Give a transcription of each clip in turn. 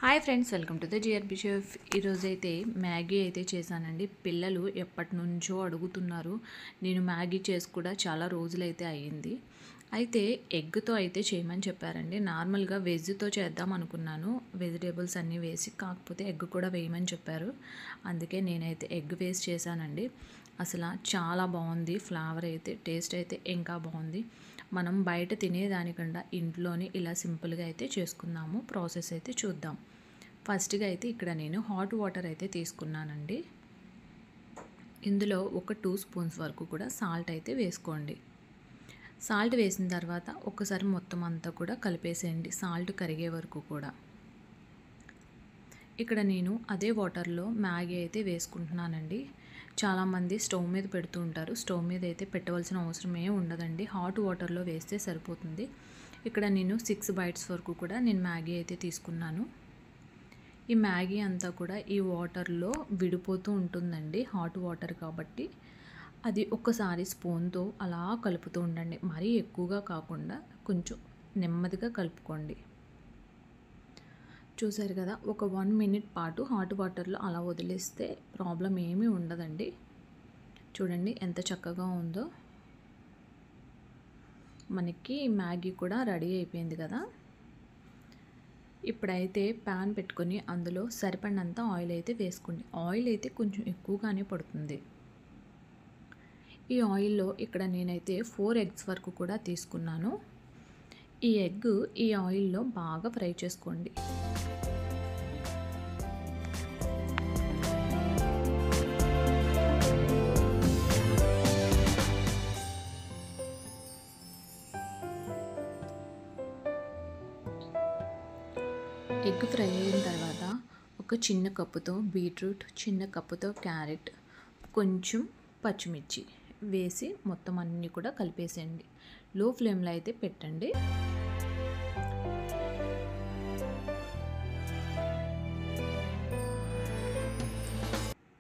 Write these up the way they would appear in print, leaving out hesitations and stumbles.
Hi friends, welcome to the GRB chef. ఈరోజైతే Maggi అయితే చేశానండి. పిల్లలు ఎప్పటి నుంచో అడుగుతున్నారు. నేను మ్యాగీ చేసి కూడా చాలా రోజులైతే అయ్యింది. అయితే ఎగ్తో అయితే చేయమని చెప్పారండి. నార్మల్గా వెజ్తో చేద్దాం అనుకున్నాను, వెజిటేబుల్స్ అన్నీ వేసి. కాకపోతే ఎగ్ కూడా వేయమని చెప్పారు, అందుకే నేనైతే ఎగ్ వేసి చేశానండి. అసలు చాలా బాగుంది. ఫ్లేవర్ అయితే, టేస్ట్ అయితే ఇంకా బాగుంది. మనం బయట తినేదానికన్నా ఇంట్లోనే ఇలా సింపుల్గా అయితే చేసుకుందాము. ప్రాసెస్ అయితే చూద్దాం. ఫస్ట్గా అయితే ఇక్కడ నేను హాట్ వాటర్ అయితే తీసుకున్నానండి. ఇందులో ఒక 2 స్పూన్స్ వరకు కూడా సాల్ట్ అయితే వేసుకోండి. సాల్ట్ వేసిన తర్వాత ఒక్కసారి మొత్తం అంతా కూడా కలిపేసేయండి, సాల్ట్ కరిగే వరకు కూడా. ఇక్కడ నేను అదే వాటర్లో మ్యాగీ అయితే వేసుకుంటున్నానండి. చాలామంది స్టవ్ మీద పెడుతూ ఉంటారు. స్టవ్ మీద అయితే పెట్టవలసిన అవసరం ఏమి ఉండదండి, హాట్ వాటర్లో వేస్తే సరిపోతుంది. ఇక్కడ నేను 6 బైట్స్ వరకు కూడా నేను మ్యాగీ అయితే తీసుకున్నాను. ఈ మ్యాగీ అంతా కూడా ఈ వాటర్లో విడిపోతూ ఉంటుందండి, హాట్ వాటర్ కాబట్టి. అది ఒక్కసారి స్పూన్తో అలా కలుపుతూ ఉండండి. మరీ ఎక్కువగా కాకుండా కొంచెం నెమ్మదిగా కలుపుకోండి. చూసారు కదా, ఒక 1 మినిట్ పాటు హాట్ వాటర్లో అలా వదిలేస్తే ప్రాబ్లం ఏమీ ఉండదండి. చూడండి ఎంత చక్కగా ఉందో. మనకి మ్యాగీ కూడా రెడీ అయిపోయింది కదా. ఇప్పుడైతే ప్యాన్ పెట్టుకొని అందులో సరిపడినంత ఆయిల్ అయితే వేసుకోండి. ఆయిల్ అయితే కొంచెం ఎక్కువగానే పడుతుంది. ఈ ఆయిల్లో ఇక్కడ నేనైతే 4 ఎగ్స్ వరకు కూడా తీసుకున్నాను. ఈ ఎగ్ ఈ ఆయిల్లో బాగా ఫ్రై చేసుకోండి. ఎగ్ ఫ్రై అయిన తర్వాత ఒక చిన్న కప్పుతో బీట్రూట్, చిన్న కప్పుతో క్యారెట్, కొంచెం పచ్చిమిర్చి వేసి మొత్తం అన్నీ కూడా కలిపేసేయండి. లో ఫ్లేమ్లో అయితే పెట్టండి.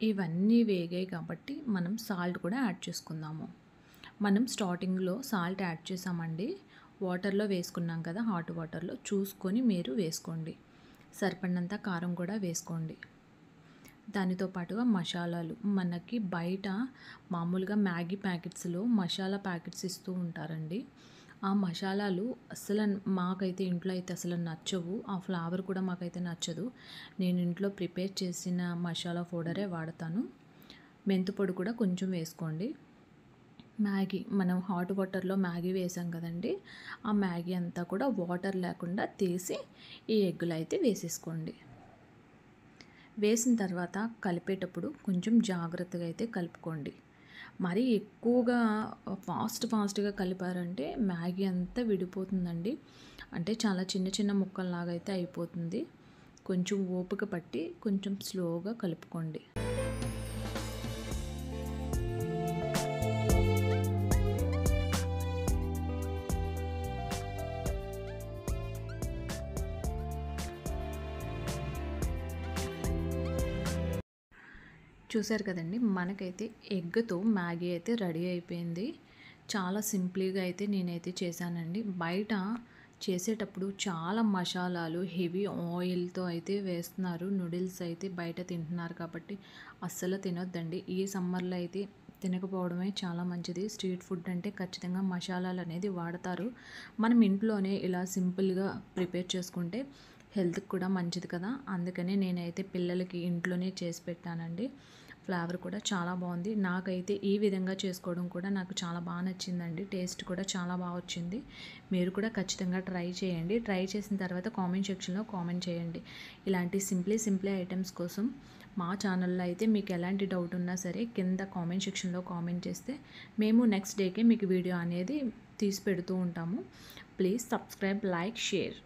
ఇవన్నీ వేగాయి కాబట్టి మనం సాల్ట్ కూడా యాడ్ చేసుకుందాము. మనం స్టార్టింగ్లో సాల్ట్ యాడ్ చేసామండి, వాటర్లో వేసుకున్నాం కదా, హాట్ వాటర్లో చూసుకొని మీరు వేసుకోండి. సరిపడినంత కారం కూడా వేసుకోండి. దానితో పాటుగా మసాలాలు, మనకి బయట మామూలుగా మ్యాగీ ప్యాకెట్స్లో మసాలా ప్యాకెట్స్ ఇస్తూ ఉంటారండి. ఆ మసాలాలు అసలు మాకైతే ఇంట్లో అయితే అసలు నచ్చవు. ఆ ఫ్లేవర్ కూడా మాకైతే నచ్చదు. నేను ఇంట్లో ప్రిపేర్ చేసిన మసాలా పౌడరే వాడతాను. మెంతు పొడి కూడా కొంచెం వేసుకోండి. మ్యాగీ, మనం హాట్ వాటర్లో మ్యాగీ వేసాం కదండి, ఆ మ్యాగీ అంతా కూడా వాటర్ లేకుండా తీసి ఈ ఎగ్గులు అయితే వేసేసుకోండి. వేసిన తర్వాత కలిపేటప్పుడు కొంచెం జాగ్రత్తగా అయితే కలుపుకోండి. మరీ ఎక్కువగా ఫాస్ట్గా కలిపారంటే మ్యాగీ అంతా విడిపోతుందండి. అంటే చాలా చిన్న చిన్న ముక్కల్లాగా అయితే అయిపోతుంది. కొంచెం ఓపిక పట్టి కొంచెం స్లోగా కలుపుకోండి. చూసారు కదండి, మనకైతే ఎగ్తో మ్యాగీ అయితే రెడీ అయిపోయింది. చాలా సింపుల్గా అయితే నేనైతే చేశానండి. బయట చేసేటప్పుడు చాలా మసాలాలు, హెవీ ఆయిల్తో అయితే వేస్తున్నారు. నూడిల్స్ అయితే బయట తింటున్నారు కాబట్టి అస్సలు తినొద్దండి. ఈ సమ్మర్లో అయితే తినకపోవడమే చాలా మంచిది. స్ట్రీట్ ఫుడ్ అంటే ఖచ్చితంగా మసాలాలు అనేది వాడతారు. మనం ఇంట్లోనే ఇలా సింపుల్గా ప్రిపేర్ చేసుకుంటే హెల్త్కి కూడా మంచిది కదా. అందుకని నేనైతే పిల్లలకి ఇంట్లోనే చేసి పెట్టానండి. ఫ్లేవర్ కూడా చాలా బాగుంది. నాకైతే ఈ విధంగా చేసుకోవడం కూడా నాకు చాలా బాగా నచ్చిందండి. టేస్ట్ కూడా చాలా బాగా వచ్చింది. మీరు కూడా ఖచ్చితంగా ట్రై చేయండి. ట్రై చేసిన తర్వాత కామెంట్ సెక్షన్లో కామెంట్ చేయండి. ఇలాంటి సింప్లీ ఐటమ్స్ కోసం మా ఛానల్లో అయితే మీకు ఎలాంటి డౌట్ ఉన్నా సరే కింద కామెంట్ సెక్షన్లో కామెంట్ చేస్తే మేము నెక్స్ట్ డేకే మీకు వీడియో అనేది తీసి పెడుతూ ఉంటాము. Please subscribe, like, share.